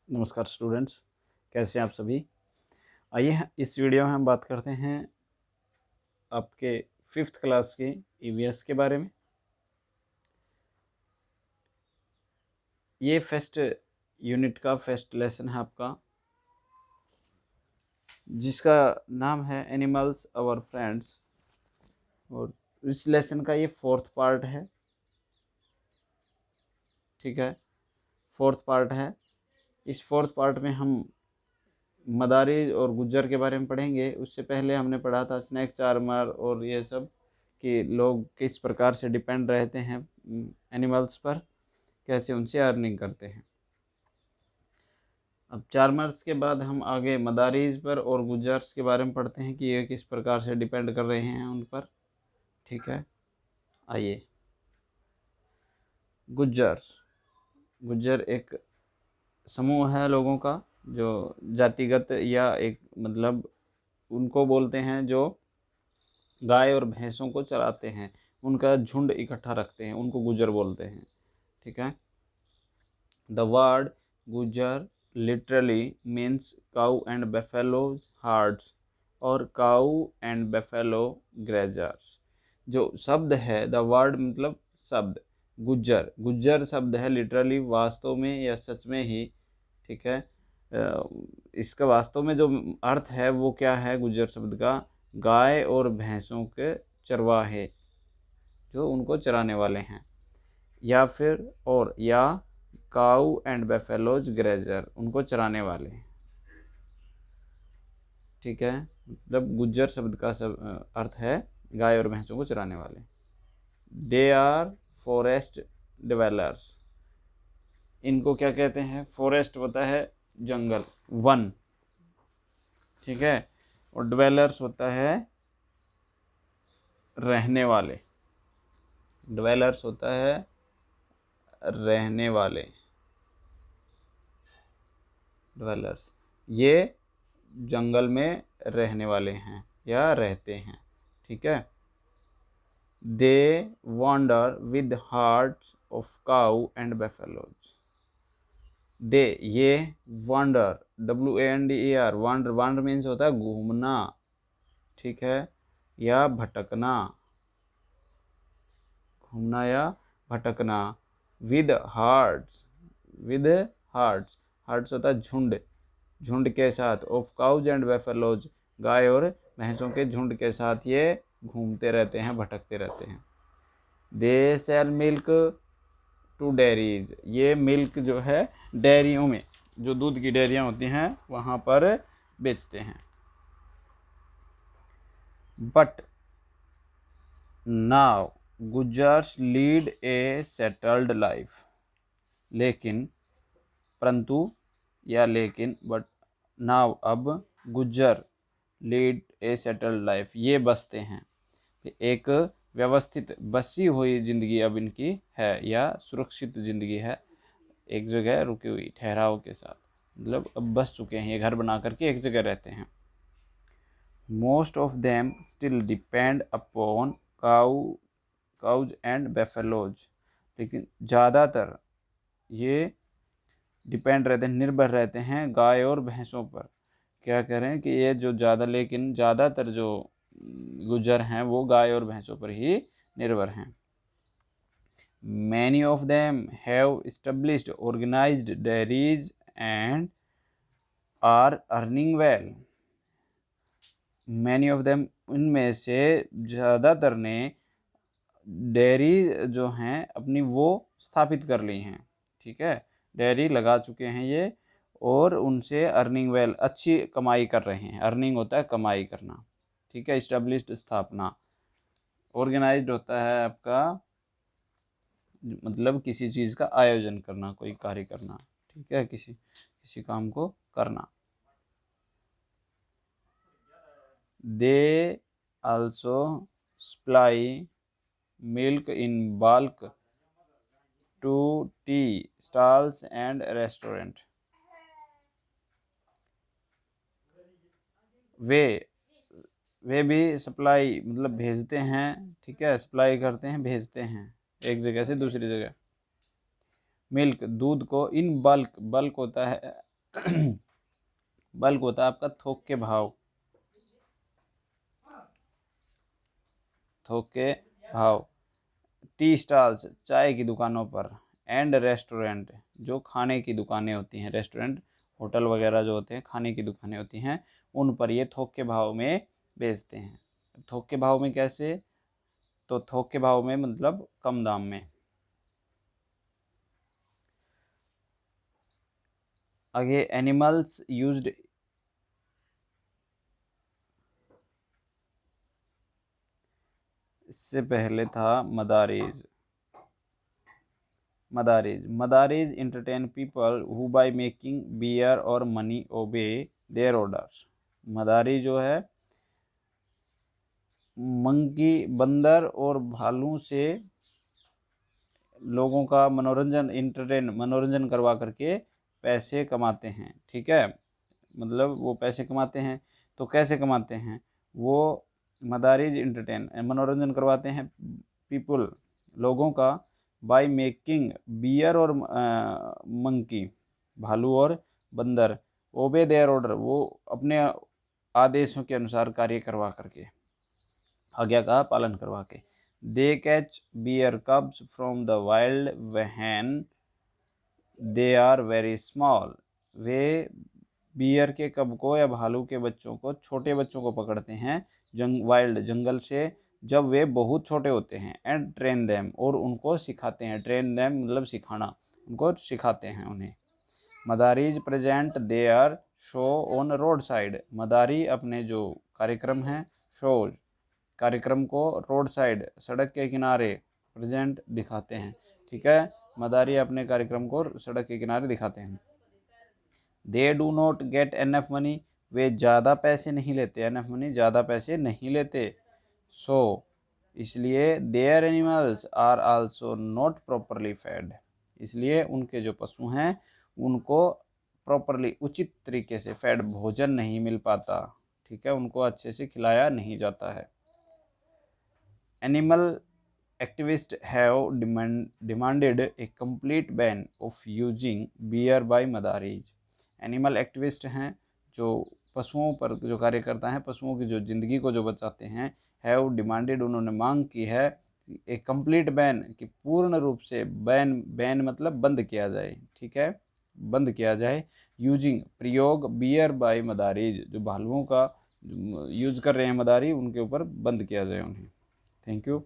नमस्कार स्टूडेंट्स, कैसे हैं आप सभी। आइए इस वीडियो में हम बात करते हैं आपके 5th क्लास के ईवीएस के बारे में। ये फर्स्ट यूनिट का फर्स्ट लेसन है आपका, जिसका नाम है एनिमल्स आवर फ्रेंड्स, और इस लेसन का ये 4th पार्ट है। ठीक है, 4th पार्ट है। इस 4th पार्ट में हम मदारी और गुज्जर के बारे में पढ़ेंगे। उससे पहले हमने पढ़ा था स्नैक चार्मर और ये सब, कि लोग किस प्रकार से डिपेंड रहते हैं एनिमल्स पर, कैसे उनसे अर्निंग करते हैं। अब चार्मर्स के बाद हम आगे मदारीज पर और गुज्जर्स के बारे में पढ़ते हैं कि ये किस प्रकार से डिपेंड कर रहे हैं उन पर। ठीक है, आइए। गुज्जर एक समूह है लोगों का, जो जातिगत या एक मतलब उनको बोलते हैं जो गाय और भैंसों को चराते हैं, उनका झुंड इकट्ठा रखते हैं, उनको गुज्जर बोलते हैं। ठीक है, the word Gujjar literally means cow and buffaloes herds और काउ एंड बेफेलो ग्रेजर्स। जो शब्द है, द वर्ड मतलब शब्द, गुज्जर शब्द है लिटरली, वास्तव में या सच में ही। ठीक है, इसका वास्तव में जो अर्थ है वो क्या है गुज्जर शब्द का? गाय और भैंसों के चरवाहे, जो उनको चराने वाले हैं, या फिर और या काऊ एंड बेफेलोज ग्रेजर, उनको चराने वाले हैं। ठीक है, मतलब गुज्जर शब्द का अर्थ है गाय और भैंसों को चराने वाले। दे आर फॉरेस्ट डिवेलर्स, इनको क्या कहते हैं? फॉरेस्ट होता है जंगल, वन। ठीक है, और डिवेलर्स होता है रहने वाले, डिवेलर्स होता है रहने वाले, डिवेलर्स ये जंगल में रहने वाले हैं या रहते हैं। ठीक है, they wander with herds of cow and buffaloes. They, ये wander, WANDER, wander, wander means होता है घूमना। ठीक है, या भटकना, घूमना या भटकना। With hearts, with hearts, hearts होता है झुंड, झुंड के साथ। ऑफ काउज एंड बेफेलोज, गाय और भैंसों के झुंड के साथ ये घूमते रहते हैं, भटकते रहते हैं। They sell milk to dairies, ये मिल्क जो है डेयरियों में, जो दूध की डेयरियाँ होती हैं वहाँ पर बेचते हैं। But now Gujjars lead a settled life, लेकिन, परंतु या लेकिन, बट नाउ अब Gujjar lead a settled life, ये बसते हैं, एक व्यवस्थित बसी हुई ज़िंदगी अब इनकी है, या सुरक्षित ज़िंदगी है, एक जगह रुकी हुई ठहराव के साथ, मतलब अब बस चुके हैं, ये घर बना करके एक जगह रहते हैं। Most of them still depend upon cows and buffaloes, लेकिन ज़्यादातर ये डिपेंड रहते हैं, निर्भर रहते हैं गाय और भैंसों पर। क्या करें कि ये जो लेकिन ज़्यादातर जो गुज्जर हैं वो गाय और भैंसों पर ही निर्भर हैं। Many of them have established organized dairies and are earning well. Many of them, उनमें से ज़्यादातर ने डेयरी जो हैं अपनी वो स्थापित कर ली हैं। ठीक है, डेयरी लगा चुके हैं ये, और उनसे अर्निंग वेल, अच्छी कमाई कर रहे हैं। अर्निंग होता है कमाई करना। ठीक है, इस्टेब्लिश्ड स्थापना, ऑर्गेनाइज्ड होता है आपका मतलब किसी चीज़ का आयोजन करना, कोई कार्य करना। ठीक है, किसी काम को करना। They also supply milk in bulk to tea stalls and restaurant. वे भी सप्लाई मतलब भेजते हैं। ठीक है, सप्लाई करते हैं, भेजते हैं एक जगह से दूसरी जगह। मिल्क, दूध को, इन बल्क, बल्क होता है बल्क होता है आपका थोक के भाव, थोक के भाव। टी स्टॉल्स, चाय की दुकानों पर। एंड रेस्टोरेंट, जो खाने की दुकानें होती हैं, रेस्टोरेंट होटल वगैरह जो होते हैं, खाने की दुकानें होती हैं, उन पर ये थोक के भाव में बेचते हैं। थोक के भाव में कैसे? तो थोक के भाव में मतलब कम दाम में। आगे एनिमल्स यूज्ड, इससे पहले था madaris. Madaris entertain people who by making bear और मनी ओबे देयर ऑर्डर्स। मदारी जो है मंकी, बंदर और भालू से लोगों का मनोरंजन करवा करके पैसे कमाते हैं। ठीक है, मतलब वो पैसे कमाते हैं। तो कैसे कमाते हैं वो? मदारीज इंटरटेन, मनोरंजन करवाते हैं पीपल, लोगों का, बाय मेकिंग बियर और मंकी, भालू और बंदर, ओबे देयर ऑर्डर, वो अपने आदेशों के अनुसार कार्य करवा करके, आज्ञा का पालन करवा के। They catch bear cubs from the wild when they are very small. वे बियर के कब को या भालू के बच्चों को, छोटे बच्चों को पकड़ते हैं वाइल्ड, जंगल से, जब वे बहुत छोटे होते हैं। एंड ट्रेन देम, और उनको सिखाते हैं। ट्रेन देम मतलब सिखाना, उनको सिखाते हैं उन्हें। Madaris present their show on road side. मदारी अपने जो कार्यक्रम हैं, शो, कार्यक्रम को रोड साइड, सड़क के किनारे, प्रेजेंट दिखाते हैं। ठीक है, मदारी अपने कार्यक्रम को सड़क के किनारे दिखाते हैं। They do not get enough money, वे ज़्यादा पैसे नहीं लेते। एनफ मनी, ज़्यादा पैसे नहीं लेते। सो, इसलिए their animals are also not properly fed, इसलिए उनके जो पशु हैं उनको प्रॉपरली, उचित तरीके से फेड, भोजन नहीं मिल पाता। ठीक है, उनको अच्छे से खिलाया नहीं जाता है। Animal activists have demanded a complete ban of using beer by madaris. Animal activist हैं जो पशुओं पर जो कार्य करता है, पशुओं की जो ज़िंदगी को जो बचाते हैं, हैव डिमांडेड, उन्होंने मांग की है, एक कंप्लीट बैन, कि पूर्ण रूप से बैन, बैन मतलब बंद किया जाए। ठीक है, बंद किया जाए। यूजिंग, प्रयोग, बियर बाय मदारीज, जो भालुओं का यूज कर रहे हैं मदारी, उनके ऊपर बंद किया जाए उन्हें। Thank you.